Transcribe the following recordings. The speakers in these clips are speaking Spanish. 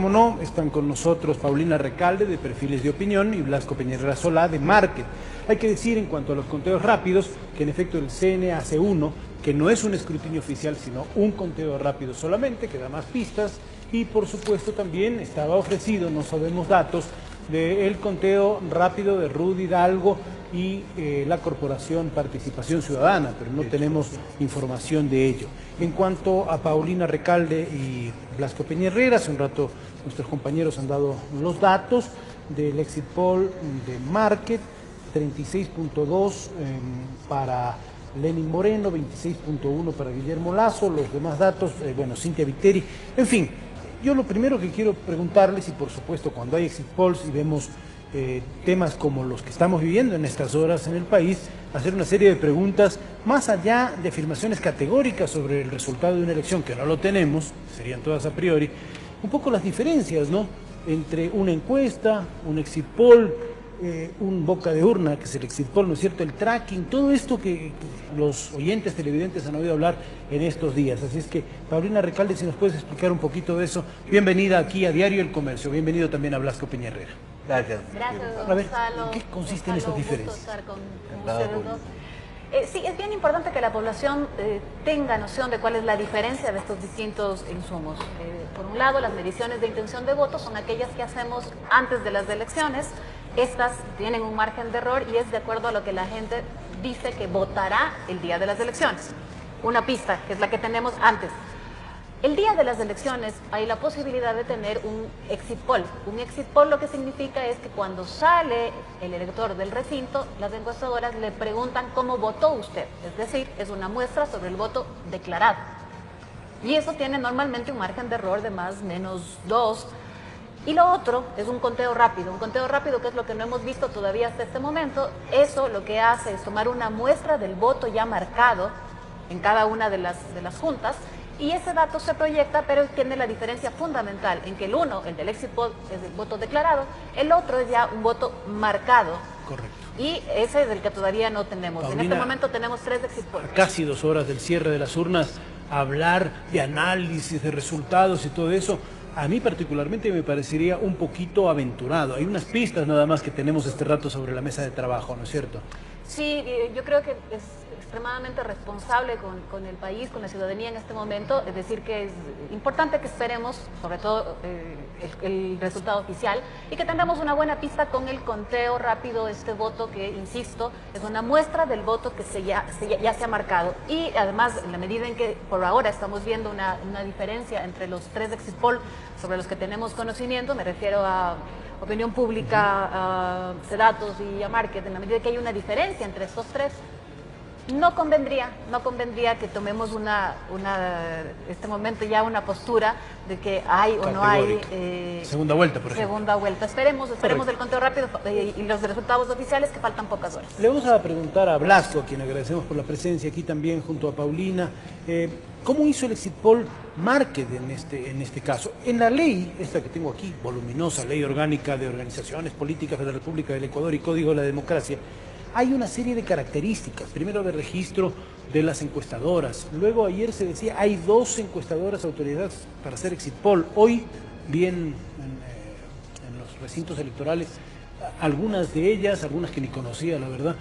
como no, están con nosotros Paulina Recalde, de Perfiles de Opinión, y Blasco Peñarrera Solá, de Market. Hay que decir, en cuanto a los conteos rápidos, que en efecto el CNE hace uno, que no es un escrutinio oficial, sino un conteo rápido solamente, que da más pistas, y por supuesto también estaba ofrecido, no sabemos datos, del conteo rápido de Rudy Hidalgo y la Corporación Participación Ciudadana, pero no tenemos información de ello. En cuanto a Paulina Recalde y Blasco Peñarrera, hace un rato nuestros compañeros han dado los datos del exit poll de Market, 36.2 para Lenin Moreno, 26.1 para Guillermo Lasso, los demás datos, bueno, Cintia Viteri, en fin. Yo lo primero que quiero preguntarles, y por supuesto cuando hay exit polls y vemos temas como los que estamos viviendo en estas horas en el país, hacer una serie de preguntas más allá de afirmaciones categóricas sobre el resultado de una elección, que no lo tenemos, serían todas a priori, un poco las diferencias, ¿no?, entre una encuesta, un exit poll, un boca de urna, que es el exit poll, ¿no es cierto?, el tracking, todo esto que los oyentes televidentes han oído hablar en estos días. Así es que, Paulina Recalde, si nos puedes explicar un poquito de eso. Bienvenida aquí a Diario El Comercio. Bienvenido también a Blasco Peñarrera. Gracias. Gracias, A ver, Gonzalo. ¿en qué consisten estas diferencias? Estar con ustedes dos. Sí, es bien importante que la población tenga noción de cuál es la diferencia de estos distintos insumos. Por un lado, las mediciones de intención de voto son aquellas que hacemos antes de las elecciones. Estas tienen un margen de error y es de acuerdo a lo que la gente dice que votará el día de las elecciones. Una pista, que es la que tenemos antes. El día de las elecciones hay la posibilidad de tener un exit poll. Un exit poll lo que significa es que cuando sale el elector del recinto, las encuestadoras le preguntan cómo votó usted. Es decir, es una muestra sobre el voto declarado. Y eso tiene normalmente un margen de error de más o menos 2. Y lo otro es un conteo rápido que es lo que no hemos visto todavía hasta este momento. Eso lo que hace es tomar una muestra del voto ya marcado en cada una de las juntas, y ese dato se proyecta, pero tiene la diferencia fundamental en que el uno, el del exit poll, es el voto declarado, el otro es ya un voto marcado. Correcto. Y ese es el que todavía no tenemos. Paulina, en este momento tenemos 3 exit polls. Casi 2 horas del cierre de las urnas, hablar de análisis, de resultados y todo eso, a mí particularmente me parecería un poquito aventurado. Hay unas pistas nada más que tenemos este rato sobre la mesa de trabajo, ¿no es cierto? Sí, yo creo que es extremadamente responsable con el país, con la ciudadanía en este momento, es decir, que es importante que esperemos, sobre todo el resultado oficial, y que tengamos una buena pista con el conteo rápido de este voto que, insisto, es una muestra del voto que ya se ha marcado. Y además, en la medida en que por ahora estamos viendo una diferencia entre los 3 exit poll sobre los que tenemos conocimiento, me refiero a Opinión Pública, a Cedatos y a Market, en la medida que hay una diferencia entre estos 3, no convendría que tomemos este momento ya una postura de que hay o no hay segunda vuelta, por ejemplo. Segunda vuelta. Esperemos el conteo rápido y los resultados oficiales, que faltan pocas horas. Le vamos a preguntar a Blasco, a quien agradecemos por la presencia aquí también junto a Paulina, ¿cómo hizo el exit poll Market en este caso? En la ley, esta que tengo aquí, voluminosa, Ley Orgánica de Organizaciones Políticas de la República del Ecuador y Código de la Democracia, hay una serie de características, primero de registro de las encuestadoras, luego ayer se decía hay 2 encuestadoras autorizadas para hacer exit poll, hoy bien en los recintos electorales, algunas de ellas, algunas que ni conocía la verdad.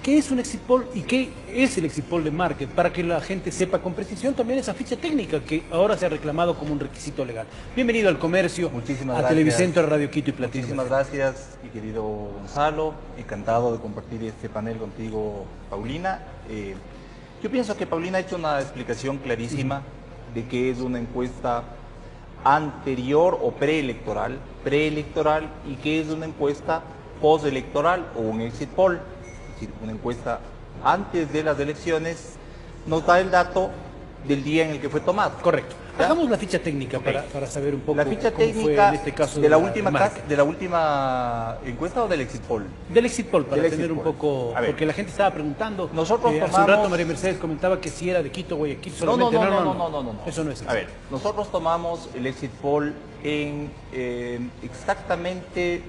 ¿Qué es un exit poll y qué es el exit poll de Market? Para que la gente sepa con precisión también esa ficha técnica que ahora se ha reclamado como un requisito legal. Bienvenido al Comercio, Muchísimas a gracias. Televicentro, a Radio Quito y Platino. Muchísimas gracias, mi querido Gonzalo. Encantado de compartir este panel contigo, Paulina. Yo pienso que Paulina ha hecho una explicación clarísima de que es una encuesta anterior o preelectoral y que es una encuesta postelectoral o un exit poll. Es decir, una encuesta antes de las elecciones nos da el dato del día en el que fue tomado. Correcto. ¿Ya? Hagamos la ficha técnica para saber un poco la ficha cómo técnica fue en este caso de la última encuesta o del exit poll. Del exit poll, para Del tener exit un poll. poco, A ver. porque la gente estaba preguntando. Nosotros hace un tomamos- rato María Mercedes comentaba que si era de Quito, Guayaquil, solamente. No. Eso no es así. A ver, nosotros tomamos el exit poll en exactamente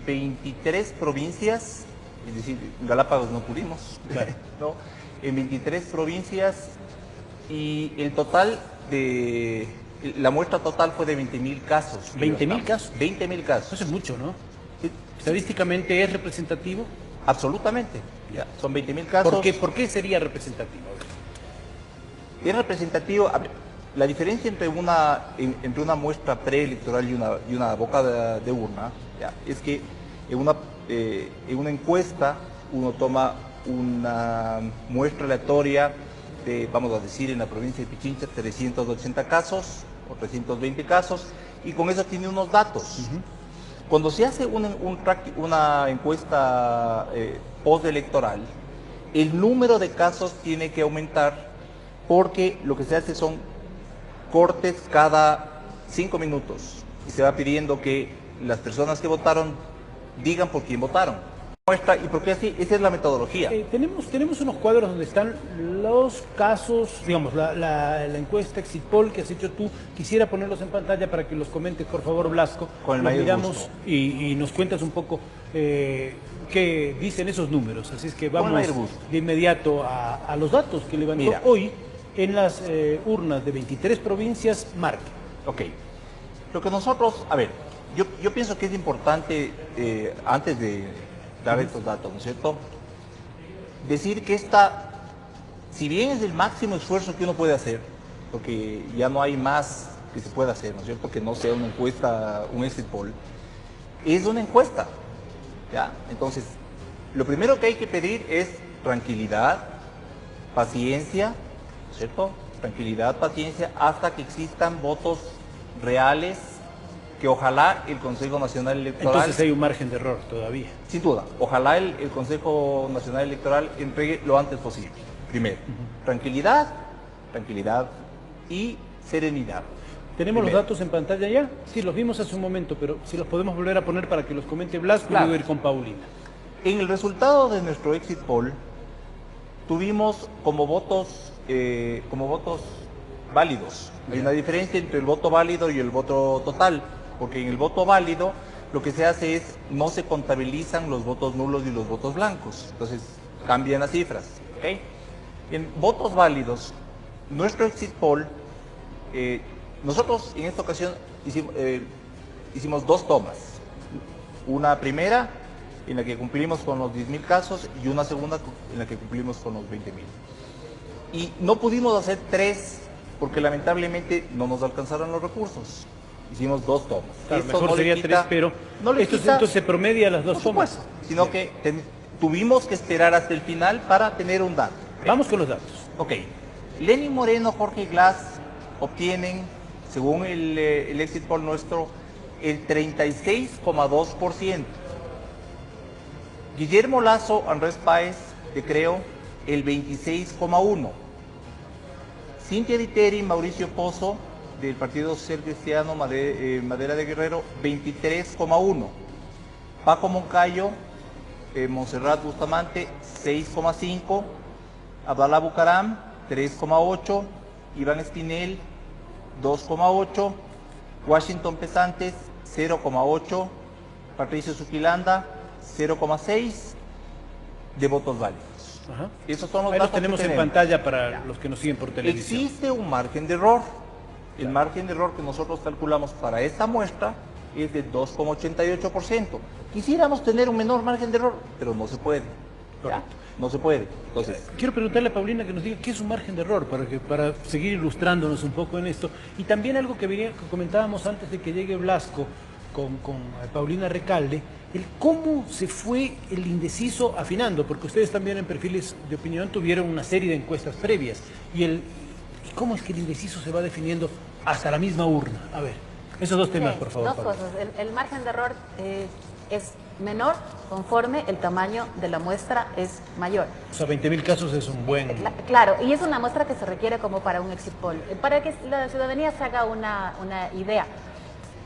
23 provincias, es decir, en Galápagos no pudimos, Claro. ¿no? En 23 provincias, y el total de La muestra total fue de 20.000 casos. ¿20.000 casos? 20.000 casos. Eso es mucho, ¿no? Sí, ¿Estadísticamente es representativo? absolutamente. Ya, son 20.000 casos. ¿Por qué sería representativo? Es representativo. A ver, la diferencia entre una muestra preelectoral y una boca de urna, ya, es que en una encuesta uno toma una muestra aleatoria de, vamos a decir, en la provincia de Pichincha, 380 casos o 320 casos, y con eso tiene unos datos. Cuando se hace una encuesta postelectoral, el número de casos tiene que aumentar porque lo que se hace son cortes cada 5 minutos y se va pidiendo que las personas que votaron digan por quién votaron. ¿Y por qué así? Esa es la metodología. Tenemos unos cuadros donde están los casos, digamos, la encuesta Exit Poll que has hecho tú. Quisiera ponerlos en pantalla para que los comentes, por favor, Blasco. Con el los mayor miramos gusto. y nos cuentas un poco qué dicen esos números. Así es que Con el vamos mayor gusto. de inmediato a los datos que levantó Mira. hoy en las urnas de 23 provincias Marque. Ok. Lo que nosotros, a ver, yo pienso que es importante, antes de dar estos datos, ¿no es cierto?, decir que si bien es el máximo esfuerzo que uno puede hacer, porque ya no hay más que se pueda hacer, ¿no es cierto?, que no sea una encuesta, un exit poll, es una encuesta, ¿ya? Entonces, lo primero que hay que pedir es tranquilidad, paciencia, ¿no es cierto?, tranquilidad, paciencia, hasta que existan votos reales que ojalá el Consejo Nacional Electoral... Entonces hay un margen de error todavía. Sin duda, ojalá el Consejo Nacional Electoral entregue lo antes posible. Primero, tranquilidad y serenidad. ¿Tenemos Primero. los datos en pantalla ya? Sí, los vimos hace un momento, pero si los podemos volver a poner para que los comente Blasco y Claro. luego ir con Paulina. En el resultado de nuestro exit poll, tuvimos como votos válidos. Hay una diferencia entre el voto válido y el voto total, porque en el voto válido lo que se hace es no se contabilizan los votos nulos y los votos blancos, entonces cambian las cifras. ¿Okay? En votos válidos, nuestro exit poll, nosotros en esta ocasión hicimos 2 tomas, una primera en la que cumplimos con los 10.000 casos y una segunda en la que cumplimos con los 20.000. Y no pudimos hacer 3 porque lamentablemente no nos alcanzaron los recursos. Hicimos 2 tomas. Claro, Esto mejor no le sería quita- 3, pero no le esto quita- entonces se promedia las 2 por tomas. supuesto, sino que tuvimos que esperar hasta el final para tener un dato. Vamos con los datos. Ok. Lenin Moreno, Jorge Glass obtienen, según el exit poll nuestro, el 36,2%. Guillermo Lazo, Andrés Páez, de Creo, el 26,1%. Cintia Diteri, Mauricio Pozo, del Partido Social Cristiano Madera de Guerrero, 23,1%. Paco Moncayo, Montserrat Bustamante, 6,5%. Abdalá Bucaram, 3,8%. Iván Espinel, 2,8%. Washington Pesantes, 0,8%. Patricio Zuquilanda, 0,6% de votos válidos. Ajá. Esos son los Ahí los datos que tenemos en tenemos. pantalla para los que nos siguen por televisión. Existe un margen de error. El margen de error que nosotros calculamos para esta muestra es de 2,88%. Quisiéramos tener un menor margen de error, pero no se puede. ¿Ya? Correcto. No se puede. Entonces, Quiero preguntarle a Paulina que nos diga qué es un margen de error para seguir ilustrándonos un poco en esto. Y también algo que comentábamos antes de que llegue Blasco con Paulina Recalde, el cómo se fue el indeciso afinando, porque ustedes también en Perfiles de Opinión tuvieron una serie de encuestas previas. Y cómo es que el indeciso se va definiendo hasta la misma urna. A ver, esos 2 temas, por favor. 2 Paula. cosas. El margen de error es menor conforme el tamaño de la muestra es mayor. O sea, 20.000 casos es un buen... Claro, y es una muestra que se requiere como para un exit poll. Para que la ciudadanía se haga una idea,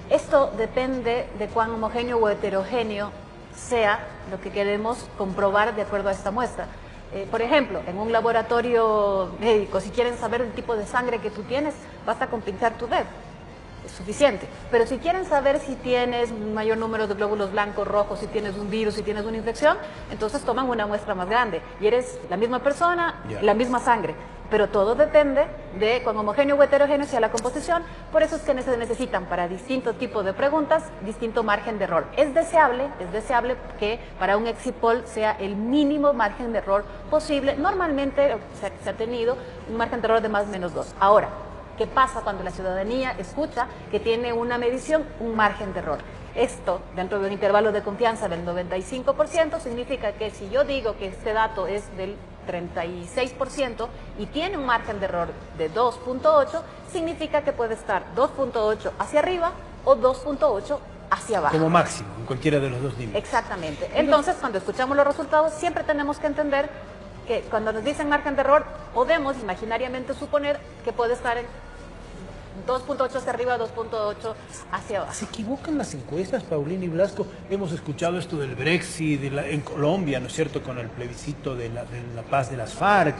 esto depende de cuán homogéneo o heterogéneo sea lo que queremos comprobar de acuerdo a esta muestra. Por ejemplo, en un laboratorio médico, si quieren saber el tipo de sangre que tú tienes, basta con pinchar tu dedo. Es suficiente. Pero si quieren saber si tienes un mayor número de glóbulos blancos, rojos, si tienes un virus, si tienes una infección, entonces toman una muestra más grande. Y eres la misma persona, Ya. la misma sangre. pero todo depende de cuán homogéneo o heterogéneo sea la composición. Por eso es que se necesitan para distintos tipos de preguntas distinto margen de error. Es deseable que para un exit poll sea el mínimo margen de error posible. Normalmente se ha tenido un margen de error de más o menos 2. Ahora, ¿qué pasa cuando la ciudadanía escucha que tiene una medición, un margen de error? Esto, dentro de un intervalo de confianza del 95%, significa que si yo digo que este dato es del 36% y tiene un margen de error de 2.8, significa que puede estar 2.8 hacia arriba o 2.8 hacia abajo. Como máximo, en cualquiera de los dos límites. Exactamente. Entonces, cuando escuchamos los resultados, siempre tenemos que entender que cuando nos dicen margen de error, podemos imaginariamente suponer que puede estar en 2.8 hacia arriba, 2.8 hacia abajo. ¿Se equivocan las encuestas, Paulina y Blasco? Hemos escuchado esto del Brexit en Colombia, ¿no es cierto?, con el plebiscito de la paz de las FARC.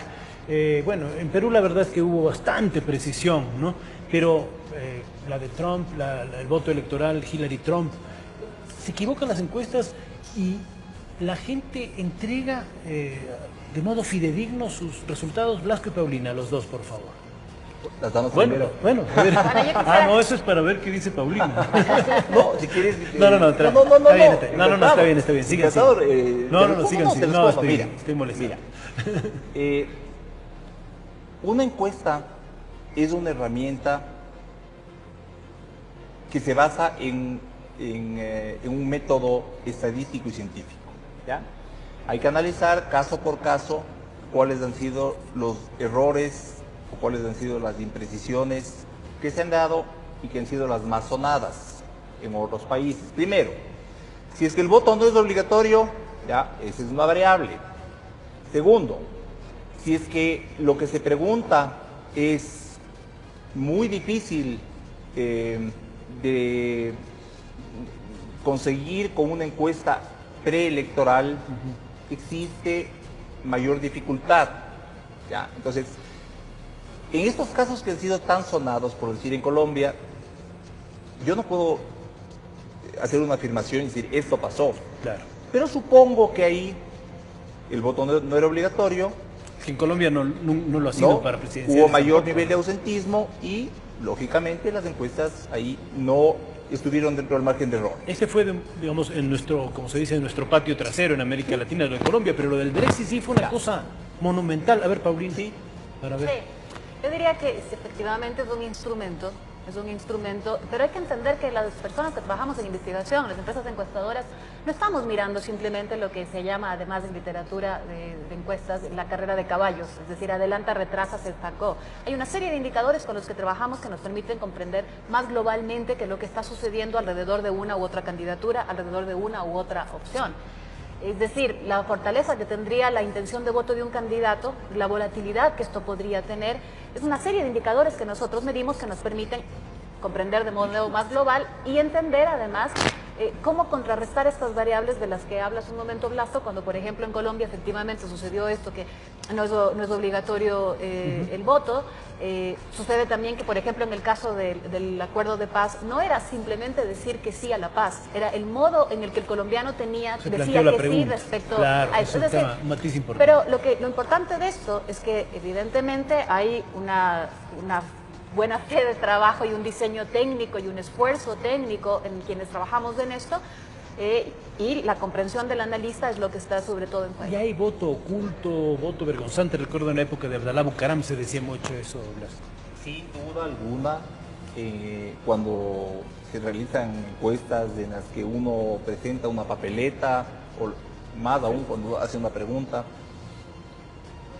Bueno, en Perú la verdad es que hubo bastante precisión, ¿no? Pero la de Trump, el voto electoral Hillary-Trump, se equivocan las encuestas y la gente entrega de modo fidedigno sus resultados. Blasco y Paulina, los dos, por favor. Las damas Bueno, primero. a ver. Bueno, No, eso es para ver qué dice Paulina. No, si quieres... No, está bien, está bien, sigan. Encantador, Sigan. te No, respondo. Mira, estoy molestando. mira. Una encuesta es una herramienta que se basa en un método estadístico y científico, ¿ya? Hay que analizar caso por caso cuáles han sido los errores o cuáles han sido las imprecisiones que se han dado y que han sido las más sonadas en otros países. Primero, si es que el voto no es obligatorio, ya, esa es una variable. Segundo, si es que lo que se pregunta es muy difícil de conseguir con una encuesta preelectoral, existe mayor dificultad, ¿ya? Entonces, en estos casos que han sido tan sonados, por decir en Colombia, yo no puedo hacer una afirmación y decir esto pasó. Claro. Pero supongo que ahí el voto no era obligatorio. Que en Colombia no lo ha sido ¿no? para presidenciales. Hubo mayor tampoco. nivel de ausentismo y, lógicamente, las encuestas ahí no estuvieron dentro del margen de error. Ese fue, digamos, en nuestro, como se dice, en nuestro patio trasero en América Latina, lo de Colombia, pero lo del Brexit sí fue una cosa monumental. A ver, Paulina. Sí. Para ver. Sí, yo diría que efectivamente es un instrumento, pero hay que entender que las personas que trabajamos en investigación, las empresas encuestadoras, no estamos mirando simplemente lo que se llama, además en literatura de encuestas, la carrera de caballos, es decir, adelanta, retrasa, se estancó. Hay una serie de indicadores con los que trabajamos que nos permiten comprender más globalmente que lo que está sucediendo alrededor de una u otra candidatura, alrededor de una u otra opción. Es decir, la fortaleza que tendría la intención de voto de un candidato, la volatilidad que esto podría tener, es una serie de indicadores que nosotros medimos que nos permiten comprender de modo más global y entender además cómo contrarrestar estas variables de las que hablas un momento, Blasco, cuando por ejemplo en Colombia efectivamente sucedió esto, que no es obligatorio el voto. Sucede también que por ejemplo en el caso del acuerdo de paz no era simplemente decir que sí a la paz, era el modo en el que el colombiana decía que sí respecto claro, a eso. Es un matiz importante. Pero lo importante de esto es que evidentemente hay una buena fe de trabajo y un diseño técnico y un esfuerzo técnico en quienes trabajamos en esto, y la comprensión del analista es lo que está sobre todo en juego. Y hay voto oculto, voto vergonzante. Recuerdo en la época de Abdalá Bucaram se decía mucho eso, Blasco. Sin duda alguna, cuando se realizan encuestas en las que uno presenta una papeleta, o más aún cuando hace una pregunta,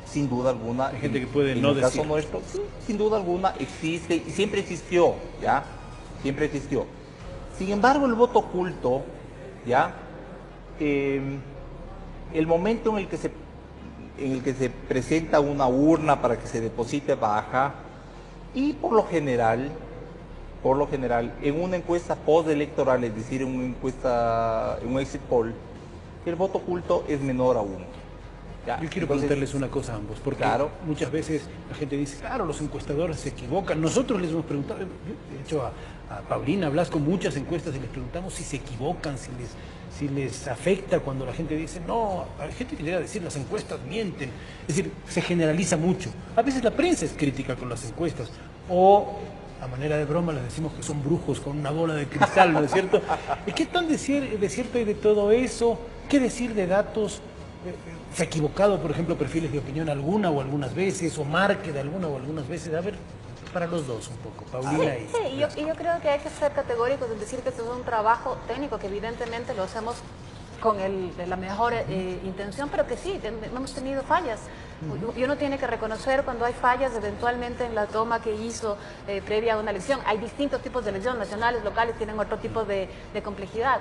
sin duda alguna, hay gente que puede en no el decir. caso nuestro, sí, sin duda alguna existe y siempre existió, ¿ya? Siempre existió. Sin embargo, el voto oculto, ¿ya? El momento en el que se presenta una urna para que se deposite baja, y por lo general, en una encuesta postelectoral, es decir, en un exit poll, el voto oculto es menor aún. Ya, Yo quiero entonces, preguntarles una cosa a ambos, porque claro. muchas veces la gente dice, claro, los encuestadores se equivocan. Nosotros les hemos preguntado, de hecho a Paulina, hablas con muchas encuestas y les preguntamos si se equivocan, si les afecta cuando la gente dice, no, hay gente que llega a decir, las encuestas mienten. Es decir, se generaliza mucho. A veces la prensa es crítica con las encuestas, o a manera de broma les decimos que son brujos con una bola de cristal, ¿no es cierto? ¿Y qué tan de cierto hay de todo eso? ¿Qué decir de datos? ¿Se ha equivocado, por ejemplo, perfiles de opinión alguna o algunas veces, o Marque de alguna o algunas veces? A ver, para los dos un poco, Paulina y... Sí, yo creo que hay que ser categóricos en decir que esto es un trabajo técnico, que evidentemente lo hacemos con la mejor intención, pero que sí, hemos tenido fallas. Y uno tiene que reconocer cuando hay fallas eventualmente en la toma que hizo previa a una elección. Hay distintos tipos de elecciones, nacionales, locales, tienen otro tipo de complejidad.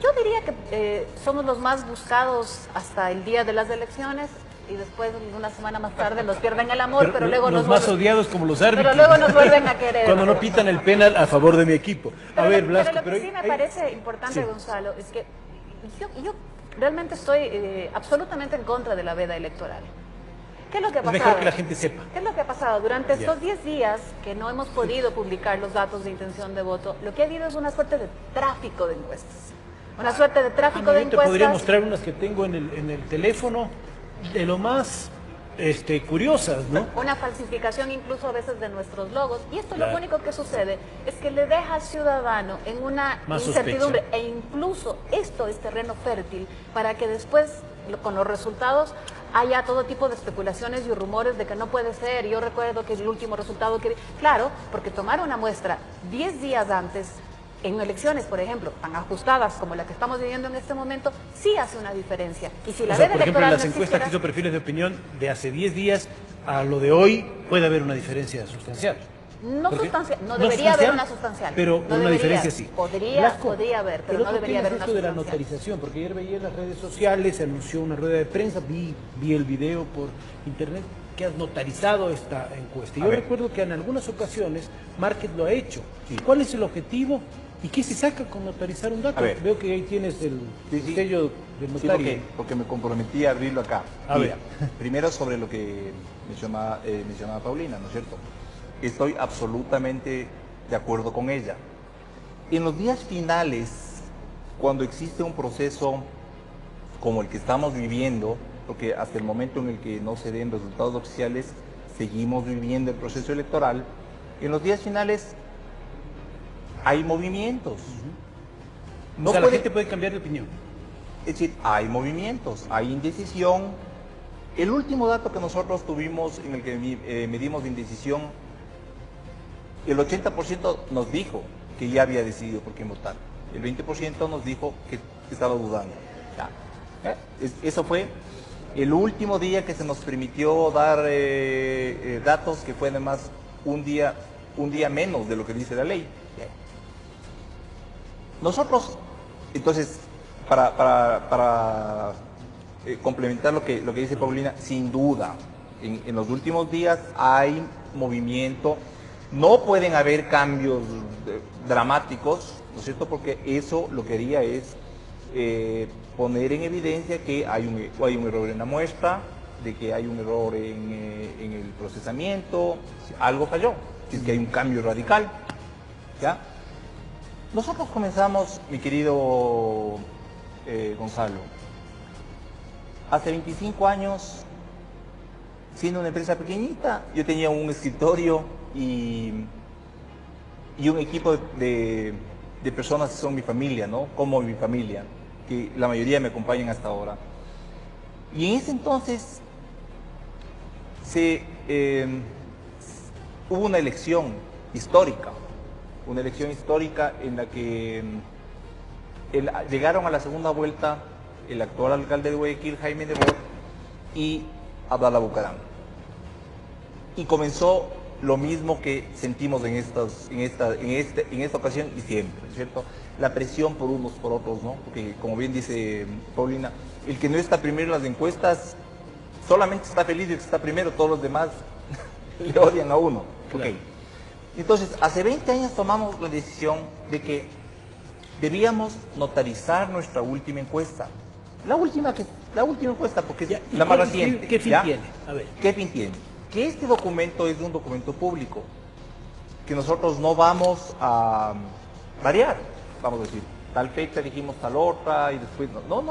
Yo diría que somos los más buscados hasta el día de las elecciones y después, una semana más tarde, nos pierden el amor, pero luego los más odiados como los árbitros. Pero luego nos vuelven a querer. Cuando no pitan el penal a favor de mi equipo. A ver, Blasco, pero lo que sí me parece importante, sí, Gonzalo, es que yo realmente estoy absolutamente en contra de la veda electoral. ¿Qué es lo que ha pasado? Es mejor que la gente sepa. ¿Qué es lo que ha pasado? Durante estos 10 días que no hemos podido publicar los datos de intención de voto, lo que ha habido es una suerte de tráfico de encuestas. Una suerte de tráfico de Yo te encuestas. podría mostrar unas que tengo en el teléfono, de lo más curiosas, ¿no? Una falsificación incluso a veces de nuestros logos. Y esto Claro. lo único que sucede es que le deja al ciudadano en una Más incertidumbre. sospecha. E incluso esto es terreno fértil para que después, con los resultados, haya todo tipo de especulaciones y rumores de que no puede ser. Yo recuerdo que el último resultado que... Claro, porque tomar una muestra 10 días antes, en elecciones, por ejemplo, tan ajustadas como la que estamos viviendo en este momento, sí hace una diferencia. Y si la O sea, veda por ejemplo, en electoral las no encuestas existiera- que hizo perfiles de opinión de hace 10 días a lo de hoy, puede haber una diferencia sustancial. No ¿Por qué? sustancial, no No debería haber sustancial, una sustancial. pero No una debería. diferencia sí. Podría haber, pero el no otro debería tema haber es una esto de la sustancial. notarización, porque ayer veía en las redes sociales, se anunció una rueda de prensa, vi el video por internet, que has notarizado esta encuesta. Y A yo ver. recuerdo que en algunas ocasiones Market lo ha hecho. Sí. ¿Cuál es el objetivo y qué se saca con notarizar un dato? A ver. Veo que ahí tienes el Sí. sello del Sí, notario. porque me comprometí a abrirlo acá. A Mira, ver. primero sobre lo que mencionaba Paulina, ¿no es cierto? Estoy absolutamente de acuerdo con ella. En los días finales, cuando existe un proceso como el que estamos viviendo, porque hasta el momento en el que no se den resultados oficiales, seguimos viviendo el proceso electoral, en los días finales hay movimientos. O sea, la gente puede cambiar de opinión. Es decir, hay movimientos, hay indecisión. El último dato que nosotros tuvimos en el que medimos de indecisión, el 80% nos dijo que ya había decidido por quién votar. El 20% nos dijo que estaba dudando. Ya. Eso fue el último día que se nos permitió dar datos, que fue además un día menos de lo que dice la ley. Nosotros, entonces, para complementar lo que dice Paulina, sin duda, en los últimos días hay movimiento. No pueden haber cambios dramáticos, ¿no es cierto? Porque eso lo que haría es poner en evidencia que hay un error en la muestra, de que hay un error en el procesamiento, algo falló, es que hay un cambio radical, ¿ya? Nosotros comenzamos, mi querido Gonzalo, hace 25 años, siendo una empresa pequeñita, yo tenía un escritorio y un equipo de personas que son mi familia, ¿no? Como mi familia, que la mayoría me acompañan hasta ahora. Y en ese entonces hubo una elección histórica en la que llegaron a la segunda vuelta el actual alcalde de Guayaquil, Jaime Nebot, y Abdalá Bucaram. Y comenzó lo mismo que sentimos en esta ocasión y siempre, ¿no es cierto? La presión por unos por otros, ¿no? Porque, como bien dice Paulina, el que no está primero en las encuestas solamente está feliz de que está primero, todos los demás le odian a uno. Claro. Okay. Entonces, hace 20 años tomamos la decisión de que debíamos notarizar nuestra última encuesta. La última encuesta, porque es Ya, ¿y la más cuál- reciente. qué fin ¿ya? tiene? A ver. ¿Qué fin tiene? Que este documento es un documento público, que nosotros no vamos a variar, vamos a decir, tal fecha dijimos tal otra y después no,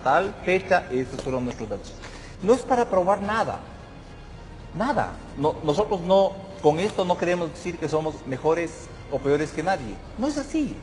tal fecha, esos fueron nuestros datos. No es para probar nada, nada. Nosotros no, con esto no queremos decir que somos mejores o peores que nadie, no es así.